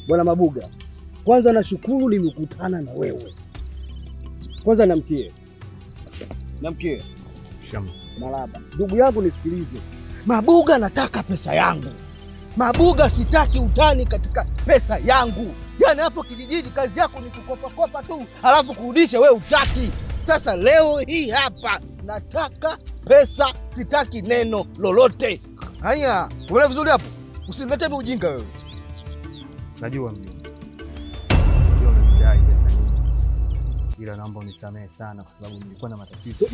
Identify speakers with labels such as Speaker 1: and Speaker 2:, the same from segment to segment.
Speaker 1: Bwana Mabuga, kwanza nashukuru nimekutana na wewe. Kwanza namkie
Speaker 2: Shamba.
Speaker 1: Maraba. Ndugu yangu nisikilize. Mabuga, nataka pesa yangu. Mabuga, sitaki utani katika pesa yangu. Yaani hapo kijijini kazi yako ni kukopa tu, halafu kurudisha wewe utaki. Sasa leo hii hapa nataka pesa, sitaki neno lolote. Haya, umeelewa vizuri hapo? Usinilete ujinga wewe.
Speaker 2: Najua mjomba. Ndio unanidai pesa nyingi. Ila naomba unisamehe sana kwa sababu nilikuwa na matatizo.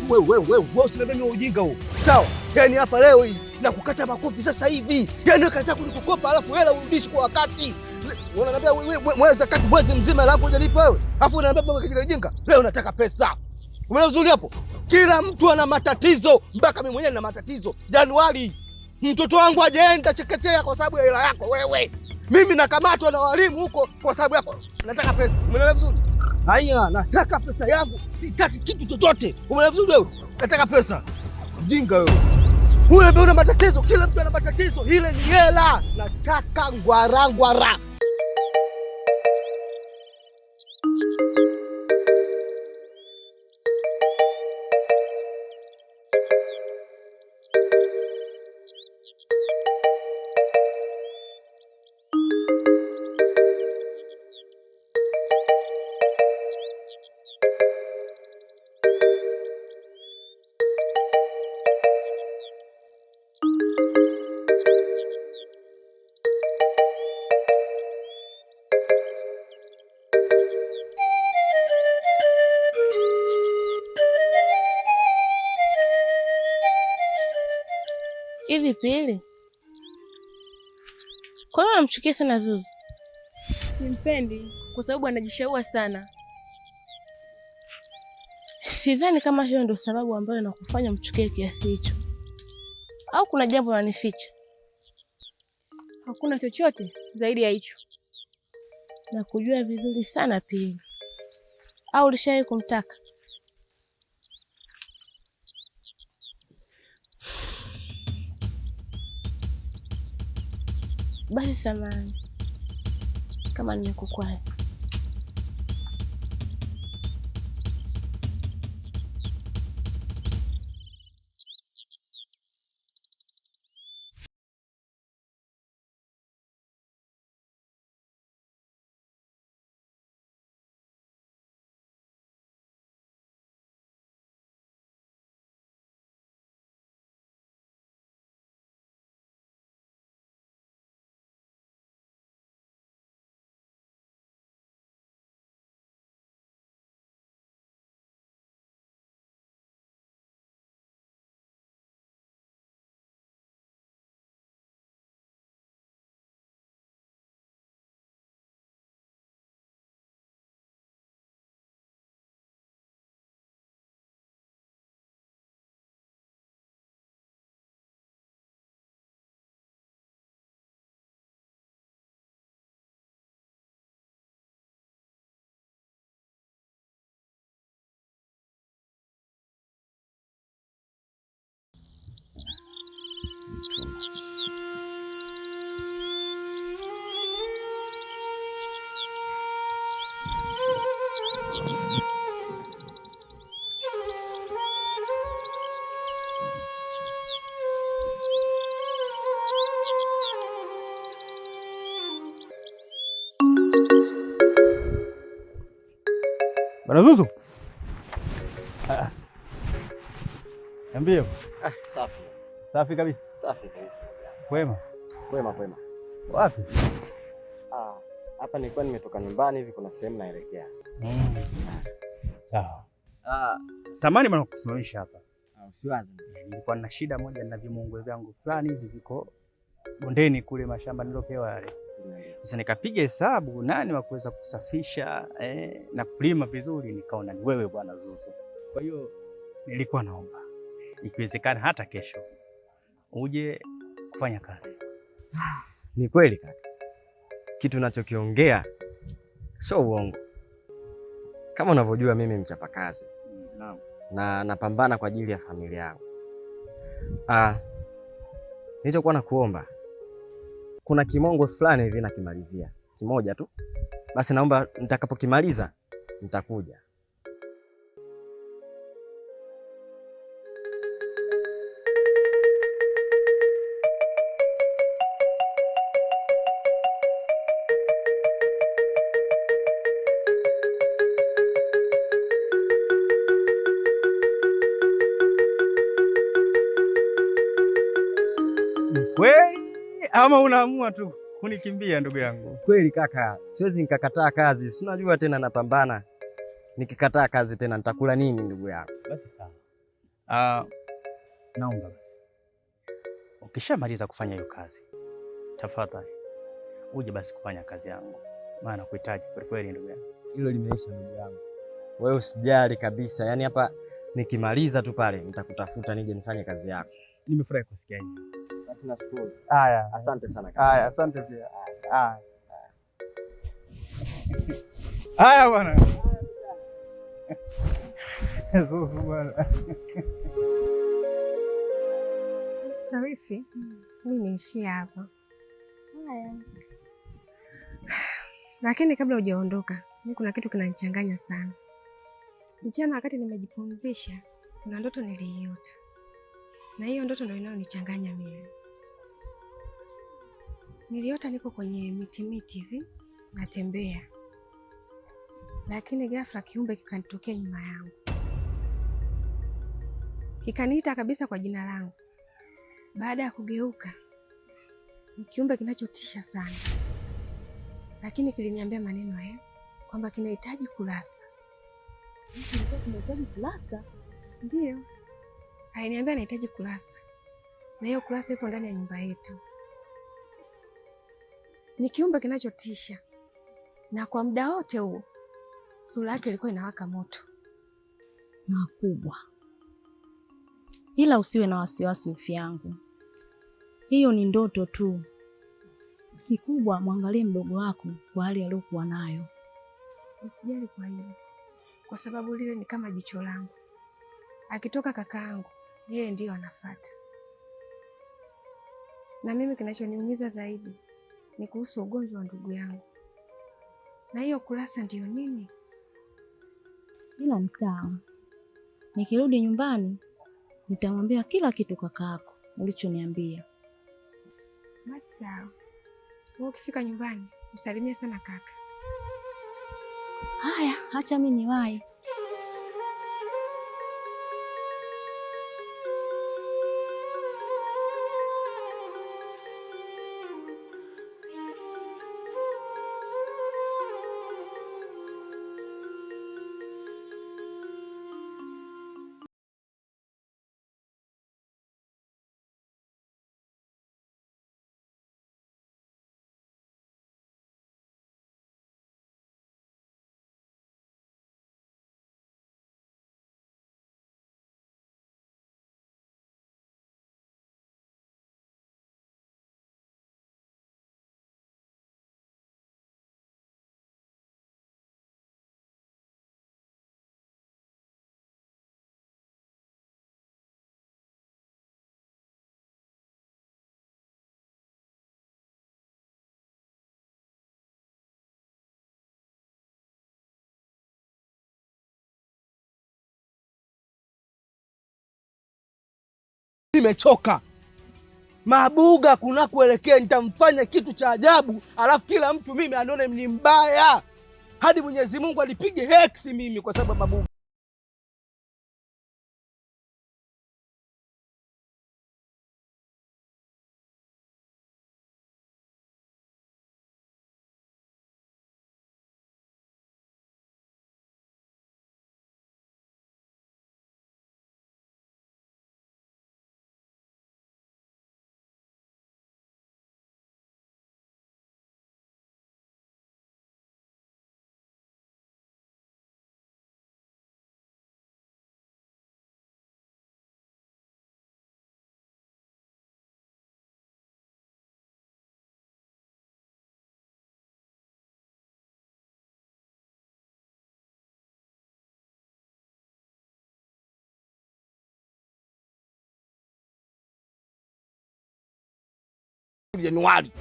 Speaker 1: Wewe usinilete ujinga huo. Sawa? Yaani hapa leo hii nakukata makofi sasa hivi. Yaani kazi yako ni kukopa alafu hela urudishe kwa wakati. Unaniambia mwezi mzima langu hujalipa wewe. Alafu unaniambia mambo ya kijinga. Leo nataka pesa. Umeelewa vizuri hapo? Kila mtu ana matatizo, mpaka mimi mwenyewe nina matatizo. Januari mtoto wangu hajaenda chekechea kwa sababu ya hela yako wewe. Mimi nakamatwa na walimu huko kwa sababu yako. Nataka pesa. Umeelewa vizuri? Haya, nataka pesa yangu. Sitaki kitu chochote. Umeelewa vizuri wewe? Nataka pesa. Mjinga wewe. Wewe ndio una matatizo, kila mtu ana matatizo. Ile ni hela. Nataka ngwara.
Speaker 3: Hivi Pili, kwa nini unamchukia sana Zuzu?
Speaker 4: Simpendi kwa sababu anajishaua sana.
Speaker 3: Sidhani kama hiyo ndio sababu ambayo inakufanya mchukie kiasi hicho, au kuna jambo unanificha?
Speaker 4: Hakuna chochote zaidi ya hicho.
Speaker 3: Nakujua vizuri sana Pili. Au ulishawahi kumtaka? Basi samahani kama nimekukwaza.
Speaker 2: Bwana Zuzu. Niambie.
Speaker 5: Safi.
Speaker 2: Safi kabisa.
Speaker 5: Safi kabisa.
Speaker 2: Kwema.
Speaker 5: Kwema.
Speaker 2: Wapi?
Speaker 5: Hapa nilikuwa nimetoka nyumbani hivi, kuna sehemu naelekea.
Speaker 6: Sawa. Samani bwana kusimamisha hapa.
Speaker 5: Usiwaze.
Speaker 6: Nilikuwa na shida moja na vimungu vyangu fulani hivi viko bondeni kule mashamba nilopewa yale. Sasa nikapiga hesabu nani wa kuweza kusafisha na kulima vizuri, nikaona ni wewe bwana Zuzu. Kwa hiyo nilikuwa naomba ikiwezekana hata kesho uje kufanya kazi.
Speaker 5: Ni kweli kaka, kitu nachokiongea sio uongo. Kama unavyojua mimi mchapakazi na napambana kwa ajili ya familia yangu. Nilichokuwa nakuomba, kuna kimongo fulani hivi nakimalizia kimoja tu, basi naomba nitakapokimaliza nitakuja.
Speaker 6: Kweli ama unaamua tu kunikimbia ndugu yangu?
Speaker 5: Kweli kaka, siwezi nikakataa kazi. Si unajua tena napambana. Nikikataa kazi tena nitakula nini ndugu yangu?
Speaker 6: Basi sawa. Naomba basi ukishamaliza kufanya hiyo kazi, tafadhali uje basi kufanya kazi yangu, maana kuhitaji kweli kweli ndugu yangu.
Speaker 5: Hilo limeisha ndugu yangu. Wewe usijali kabisa. Yaani hapa nikimaliza tu pale nitakutafuta nije nifanye kazi yako.
Speaker 6: Nimefurahi kusikia hivyo.
Speaker 5: Basi nashukuru.
Speaker 6: Haya,
Speaker 5: asante sana kaka.
Speaker 6: Haya, asante pia. Haya bwana. Zuzu bwana.
Speaker 7: Sawifi, mimi niishie hapa.
Speaker 4: Haya.
Speaker 7: Lakini kabla hujaondoka, mimi kuna kitu kinanichanganya sana. Mchana wakati nimejipumzisha, kuna ndoto niliiota. Na hiyo ndoto ndio inayonichanganya mimi. Niliota niko kwenye miti hivi, natembea. Lakini ghafla kiumbe kikanitokea nyuma yangu. Kikaniita kabisa kwa jina langu. Baada ya kugeuka, ni kiumbe kinachotisha sana. Lakini kiliniambia maneno haya kwamba kinahitaji kulasa.
Speaker 4: Kinahitaji kulasa?
Speaker 7: Ndio. Aliniambia anahitaji kulasa. Na hiyo kulasa ipo ndani ya nyumba yetu. Ni kiumbe kinachotisha. Na kwa muda wote huo sura yake ilikuwa inawaka moto.
Speaker 8: Makubwa. Ila usiwe na wasiwasi wifi yangu. Hiyo ni ndoto tu. Kikubwa mwangalie mdogo wako kwa hali aliyokuwa nayo.
Speaker 7: Usijali kwa hilo. Kwa sababu lile ni kama jicho langu. Akitoka kakaangu, yeye ndiyo anafuata. Na mimi kinachoniumiza zaidi ni kuhusu ugonjwa wa ndugu yangu. Na hiyo kulasa ndiyo nini?
Speaker 8: Ila ni sawa. Nikirudi nyumbani nitamwambia kila kitu kakaako ulichoniambia.
Speaker 7: Basi sawa. Wewe ukifika nyumbani msalimie sana kaka.
Speaker 8: Haya, acha mimi niwahi.
Speaker 1: Nimechoka. Mabuga kunakuelekea nitamfanya kitu cha ajabu, alafu kila mtu mimi anione ni mbaya. Hadi Mwenyezi Mungu alipige heksi mimi kwa sababu Mabuga. Januari.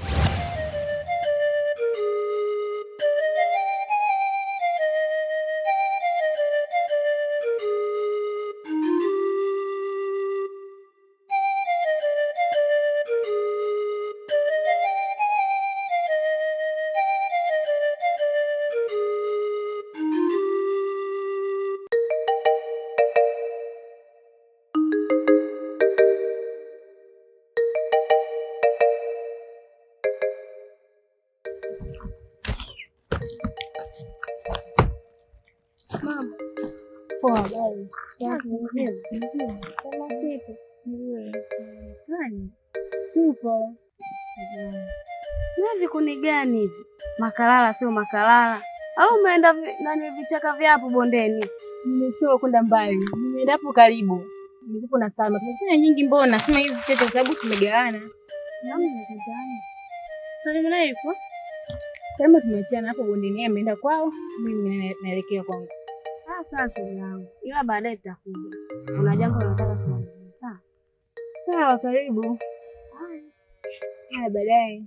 Speaker 3: Mama. Poa habari. Kama sipo. Gani? Tupo. Hivi kuni gani hivi? Makalala sio makalala. Au umeenda nani vichaka vya hapo bondeni? Nimetoka kwenda mbali. Nimeenda hapo karibu. Nilikuwa na Salma. Tumefanya nyingi mbona? Sema hizi chache kwa sababu tumegawana. Naona tunatazama. Sasa mimi naye yuko. Kama tumeachana hapo bondeni, yeye ameenda kwao, mimi naelekea kwangu. Sasa yangu. Ila baadaye tutakuja. Kuna jambo nataka tuongee. Sawa? Sawa, karibu. Haya baadaye.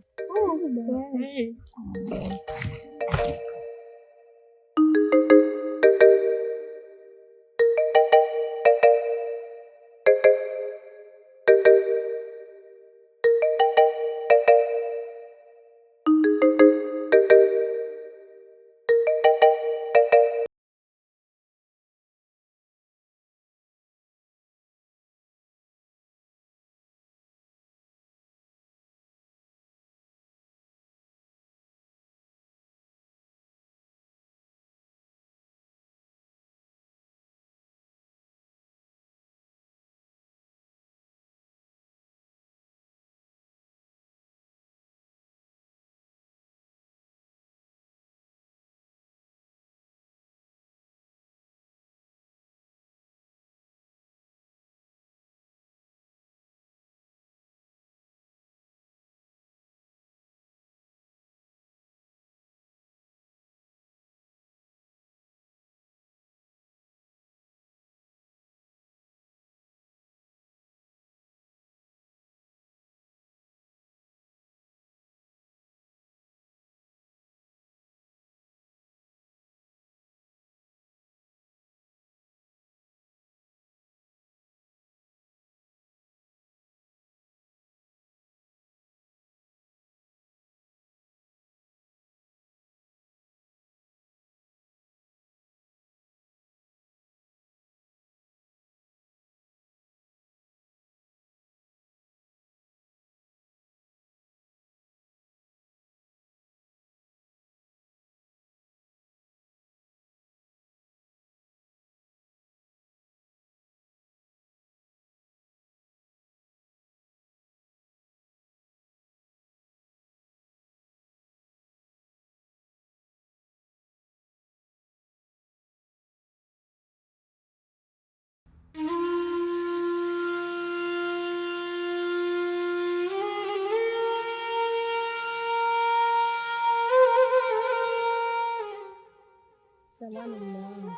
Speaker 3: Samahani mume wangu.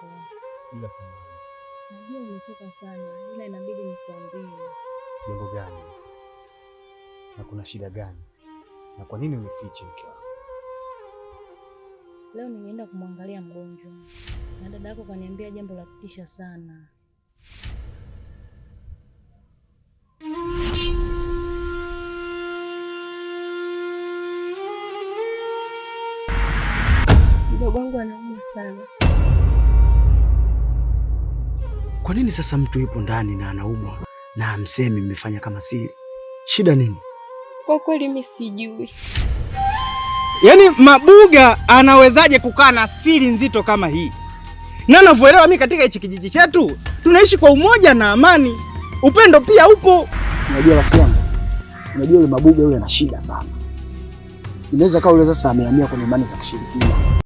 Speaker 2: Bila samahani.
Speaker 3: Najua umechoka sana, ila inabidi nikuambie.
Speaker 2: Jambo gani? Na kuna shida gani? Na kwa nini unifiche mke wangu?
Speaker 8: Leo ningeenda kumwangalia mgonjwa na dada yako kaniambia jambo la kutisha sana.
Speaker 3: Mdogo wangu anaumwa sana.
Speaker 1: Kwa nini sasa mtu yupo ndani na anaumwa na amsemi, mmefanya kama siri? Shida nini?
Speaker 7: Kwa kweli mimi sijui.
Speaker 6: Yaani Mabuga anawezaje kukaa na siri nzito kama hii? Na ninavyoelewa mimi katika hichi kijiji chetu tunaishi kwa umoja na amani. Upendo pia upo.
Speaker 1: Unajua rafiki yangu, unajua yule Mabuga yule ana shida sana. Inaweza kawa yule sasa amehamia kwenye imani za kishirikina.